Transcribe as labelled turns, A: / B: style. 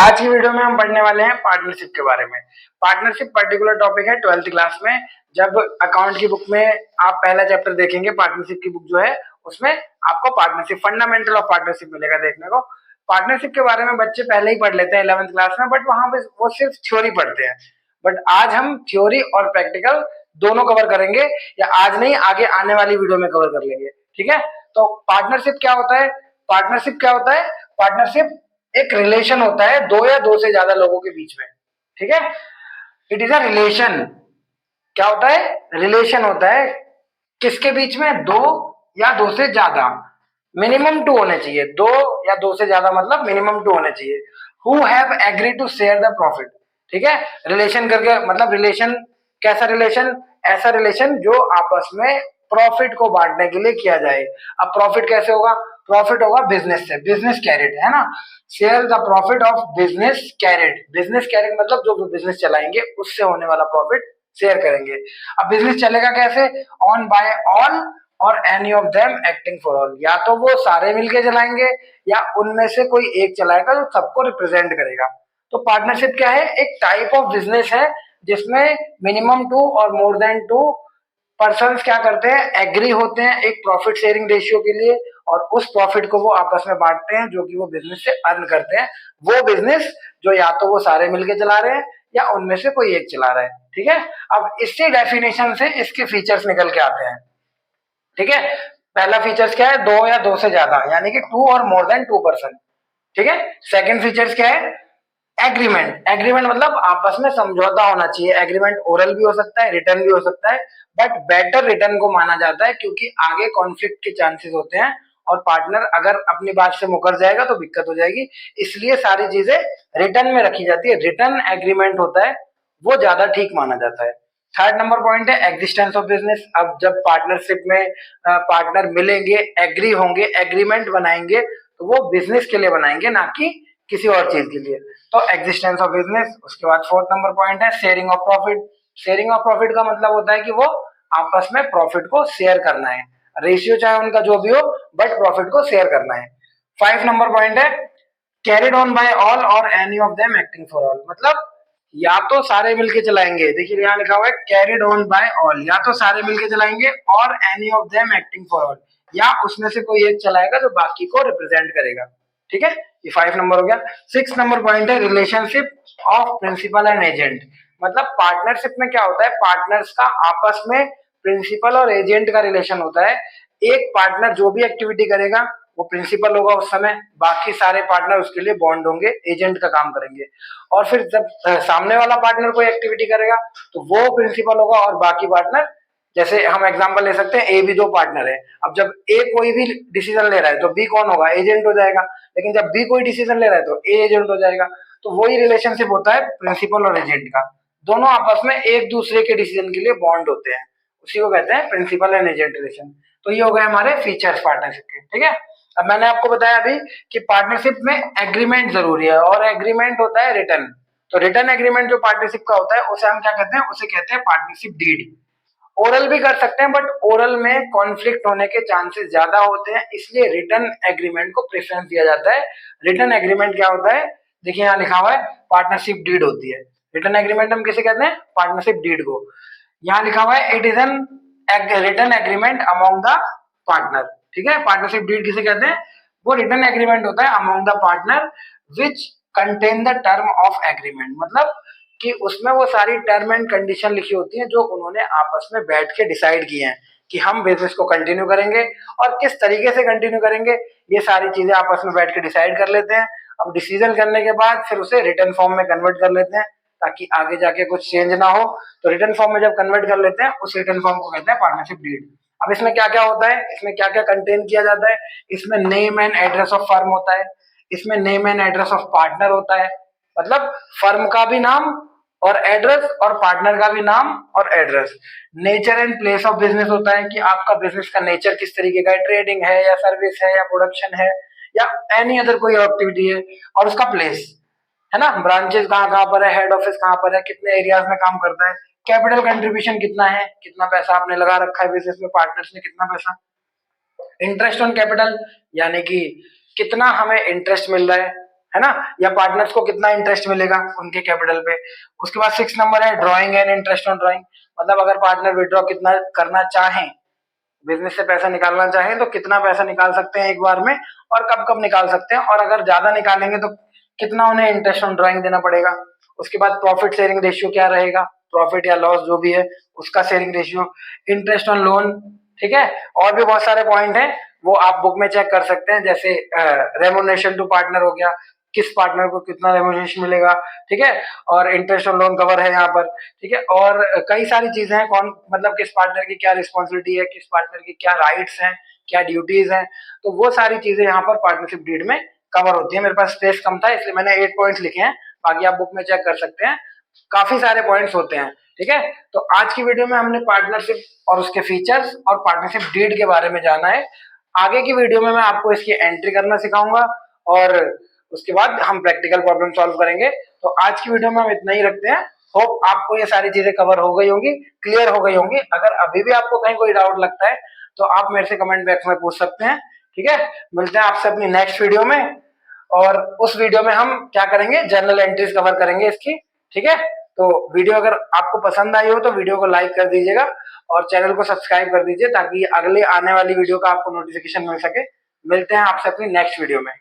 A: आज की वीडियो में हम पढ़ने वाले हैं पार्टनरशिप के बारे में। पार्टनरशिप पर्टिकुलर टॉपिक है 12th क्लास में। जब अकाउंट की बुक में आप पहला चैप्टर देखेंगे, पार्टनरशिप की बुक जो है उसमें आपको पार्टनरशिप, फंडामेंटल ऑफ पार्टनरशिप मिलेगा देखने को। पार्टनरशिप के बारे में बच्चे पहले ही पढ़ लेते हैं 11th क्लास में, बट वहां पे वो सिर्फ थ्योरी पढ़ते हैं। बट आज हम थ्योरी और प्रैक्टिकल दोनों कवर करेंगे, या आज नहीं आगे आने वाली वीडियो में कवर कर लेंगे। ठीक है, तो पार्टनरशिप क्या होता है? पार्टनरशिप क्या होता है? पार्टनरशिप एक रिलेशन होता है दो या दो से ज्यादा लोगों के बीच में। ठीक है, इट इज अ रिलेशन। क्या होता है? रिलेशन होता है किसके बीच में? दो या दो से ज्यादा। मिनिमम टू होने चाहिए, दो या दो से ज्यादा मतलब मिनिमम टू होने चाहिए। Who have agree to share the profit. ठीक है, रिलेशन करके मतलब रिलेशन कैसा रिलेशन? ऐसा रिलेशन जो आपस में प्रॉफिट को बांटने के लिए किया जाए। अब प्रॉफिट कैसे होगा? प्रॉफिट होगा बिजनेस से, बिजनेस कैरेट है ना। Share the profit of business carried. Business carried मतलब जो बिजनेस चलाएंगे उससे होने वाला प्रॉफिट शेयर करेंगे। अब बिजनेस चलेगा कैसे? ऑन बाय ऑल और any of them acting for all. या तो वो सारे मिलके चलाएंगे या उनमें से कोई एक चलाएगा जो सबको रिप्रेजेंट करेगा। तो पार्टनरशिप क्या है? एक टाइप ऑफ बिजनेस है जिसमें मिनिमम टू और मोर देन टू पर्संस क्या करते हैं? एग्री होते हैं एक प्रॉफिट शेयरिंग रेशियो के लिए, और उस प्रॉफिट को वो आपस में बांटते हैं जो कि वो बिजनेस से अर्न करते हैं। वो बिजनेस जो या तो वो सारे मिलके चला रहे हैं या उनमें से कोई एक चला रहा है। ठीक है, अब इससे डेफिनेशन से इसके फीचर्स निकल के आते हैं। ठीक है, पहला फीचर्स क्या है? दो या दो से ज्यादा, यानी कि टू और मोर देन टू पर्सन। ठीक है, सेकंड फीचर्स क्या है? एग्रीमेंट। एग्रीमेंट मतलब आपस में समझौता होना चाहिए। एग्रीमेंट ओरल भी हो सकता है, रिटर्न भी हो सकता है, बट बेटर रिटर्न को माना जाता है क्योंकि आगे कॉन्फ्लिक्ट के चांसेस होते हैं और पार्टनर अगर अपनी बात से मुकर जाएगा तो दिक्कत हो जाएगी। इसलिए सारी चीजें रिटर्न में रखी जाती है। रिटर्न एग्रीमेंट होता है वो ज्यादा ठीक माना जाता है। थर्ड नंबर पॉइंट है एग्जिस्टेंस ऑफ बिजनेस। अब जब पार्टनरशिप में पार्टनर मिलेंगे, एग्री होंगे, एग्रीमेंट बनाएंगे, तो वो बिजनेस के लिए बनाएंगे ना कि किसी और चीज के लिए। तो एग्जिस्टेंस ऑफ बिजनेस। उसके बाद फोर्थ नंबर पॉइंट है sharing of profit. Sharing of profit का मतलब होता है कि वो आपस में प्रॉफिट को शेयर करना है। रेशियो चाहे उनका जो भी हो, बट प्रॉफिट को शेयर करना है। 5 नंबर पॉइंट है कैरिड ऑन बाय ऑल और any of them acting for all. मतलब या तो सारे मिलके चलाएंगे, देखिए यहाँ लिखा हुआ है कैरिड ऑन बाय ऑल, या तो सारे मिलके चलाएंगे और any of them acting for all, या उसमें से कोई एक चलाएगा जो बाकी को रिप्रेजेंट करेगा। ठीक है, ये 5 नंबर हो गया। 6 नंबर पॉइंट है relationship of principal and agent. मतलब पार्टनरशिप में क्या होता है? पार्टनर्स का आपस में प्रिंसिपल और एजेंट का रिलेशन होता है। एक पार्टनर जो भी एक्टिविटी करेगा वो प्रिंसिपल होगा उस समय, बाकी सारे पार्टनर उसके लिए बॉन्ड होंगे, एजेंट का काम करेंगे। और फिर जब सामने वाला पार्टनर कोई एक्टिविटी करेगा तो वो प्रिंसिपल होगा और बाकी पार्टनर, जैसे हम एग्जांपल ले सकते हैं ए बी दो पार्टनर है। अब जब ए कोई भी डिसीजन ले रहा है तो बी कौन होगा? एजेंट हो जाएगा। लेकिन जब बी कोई डिसीजन ले रहा है तो ए एजेंट हो जाएगा। तो वही रिलेशनशिप होता है प्रिंसिपल और एजेंट का। दोनों आपस में एक दूसरे के डिसीजन के लिए बॉन्ड होते हैं, उसी को कहते हैं प्रिंसिपल एंड एजेंट रिलेशन। तो ये हो गए हमारे फीचर्स पार्टनरशिप के। ठीक है, अब मैंने आपको बताया अभी कि पार्टनरशिप में एग्रीमेंट जरूरी है और एग्रीमेंट होता है रिटर्न। तो रिटर्न एग्रीमेंट जो पार्टनरशिप का होता है उसे हम क्या कहते हैं? उसे कहते हैं पार्टनरशिप डीड। ओरल भी कर सकते हैं बट ओरल में कॉन्फ्लिक्ट होने के चांसेस ज्यादा होते हैं, इसलिए रिटर्न एग्रीमेंट को प्रेफरेंस दिया जाता है। रिटर्न एग्रीमेंट क्या होता है? देखिए यहाँ लिखा हुआ है पार्टनरशिप डीड होती है। रिटर्न एग्रीमेंट हम किसे कहते हैं? पार्टनरशिप डीड को। यहाँ लिखा हुआ है it is an return agreement among the partner. ठीक है, पार्टनरशिप डीड किसे कहते हैं? वो रिटर्न एग्रीमेंट होता है among the partner which contain the term of agreement. मतलब कि उसमें वो सारी टर्म एंड कंडीशन लिखी होती हैं जो उन्होंने आपस में बैठ के डिसाइड किए हैं कि हम बिजनेस को कंटिन्यू करेंगे और किस तरीके से कंटिन्यू करेंगे। ये सारी चीजें आपस में बैठ के डिसाइड कर लेते हैं। अब डिसीजन करने के बाद फिर उसे रिटर्न फॉर्म में कन्वर्ट कर लेते हैं ताकि आगे जाके कुछ चेंज ना हो। तो रिटर्न फॉर्म में जब कन्वर्ट कर लेते हैं उस रिटर्न फॉर्म को कहते हैं पार्टनरशिप डीड। अब इसमें क्या क्या होता है? इसमें क्या क्या कंटेन किया जाता है? इसमें name and address of firm होता है, इसमें name and address of partner होता है, मतलब फर्म का भी नाम और एड्रेस और पार्टनर का भी नाम और address. Nature and place of business होता है कि आपका बिजनेस का नेचर किस तरीके का है, ट्रेडिंग है या सर्विस है या प्रोडक्शन है या एनी अदर कोई एक्टिविटी है, और उसका प्लेस है ना, ब्रांचेस कहाँ कहाँ पर है, हेड ऑफिस कहाँ पर है, कितने एरियाज में काम करता है, कैपिटल कंट्रीब्यूशन कितना है, कितना पैसा आपने लगा रखा है बिजनेस में, पार्टनर्स ने कितना पैसा, इंटरेस्ट ऑन कैपिटल यानी कि कितना हमें इंटरेस्ट मिल रहा है, है ना, या पार्टनर्स को कितना इंटरेस्ट मिलेगा उनके कैपिटल पे। उसके बाद 6 नंबर है drawing and interest on drawing, मतलब अगर पार्टनर विड्रॉ कितना करना चाहें, बिजनेस से पैसा निकालना चाहें तो कितना पैसा निकाल सकते हैं एक बार में और कब कब निकाल सकते हैं, और अगर ज्यादा निकालेंगे तो कितना उन्हें इंटरेस्ट ऑन ड्रॉइंग देना पड़ेगा। उसके बाद प्रॉफिट शेयरिंग रेशियो क्या रहेगा, प्रॉफिट या लॉस जो भी है उसका sharing ratio, interest on loan, ठीक है। और भी बहुत सारे पॉइंट हैं वो आप बुक में चेक कर सकते हैं, जैसे रेमुनरेशन टू पार्टनर हो गया, किस पार्टनर को कितना रेमुनरेशन मिलेगा, ठीक है। और इंटरेस्ट ऑन लोन कवर है यहाँ पर, ठीक है। और कई सारी चीजें हैं, कौन मतलब किस पार्टनर की क्या रिस्पॉन्सिबिलिटी है, किस पार्टनर की क्या राइट्स हैं, क्या ड्यूटीज हैं, तो वो सारी चीजें यहाँ पर पार्टनरशिप डीड में कवर होती है। मेरे पास स्पेस कम था इसलिए मैंने 8 पॉइंट्स लिखे हैं, बाकी आप बुक में चेक कर सकते हैं, काफी सारे पॉइंट्स होते हैं, ठीक है। तो आज की वीडियो में हमने पार्टनरशिप और उसके फीचर्स और पार्टनरशिप डीड के बारे में जाना है। आगे की वीडियो में मैं आपको इसकी एंट्री करना सिखाऊंगा और उसके बाद हम प्रैक्टिकल प्रॉब्लम सॉल्व करेंगे। तो आज की वीडियो में हम इतना ही रखते हैं। होप आपको ये सारी चीजें कवर हो गई होंगी, क्लियर हो गई होंगी। अगर अभी भी आपको कहीं कोई डाउट लगता है तो आप मेरे से कमेंट बॉक्स में पूछ सकते हैं, ठीक है। मिलते हैं आपसे अपनी नेक्स्ट वीडियो में, और उस वीडियो में हम क्या करेंगे, जर्नल एंट्रीज कवर करेंगे इसकी, ठीक है। तो वीडियो अगर आपको पसंद आई हो तो वीडियो को लाइक कर दीजिएगा और चैनल को सब्सक्राइब कर दीजिए ताकि अगले आने वाली वीडियो का आपको नोटिफिकेशन मिल सके। मिलते हैं आपसे अपनी नेक्स्ट वीडियो में।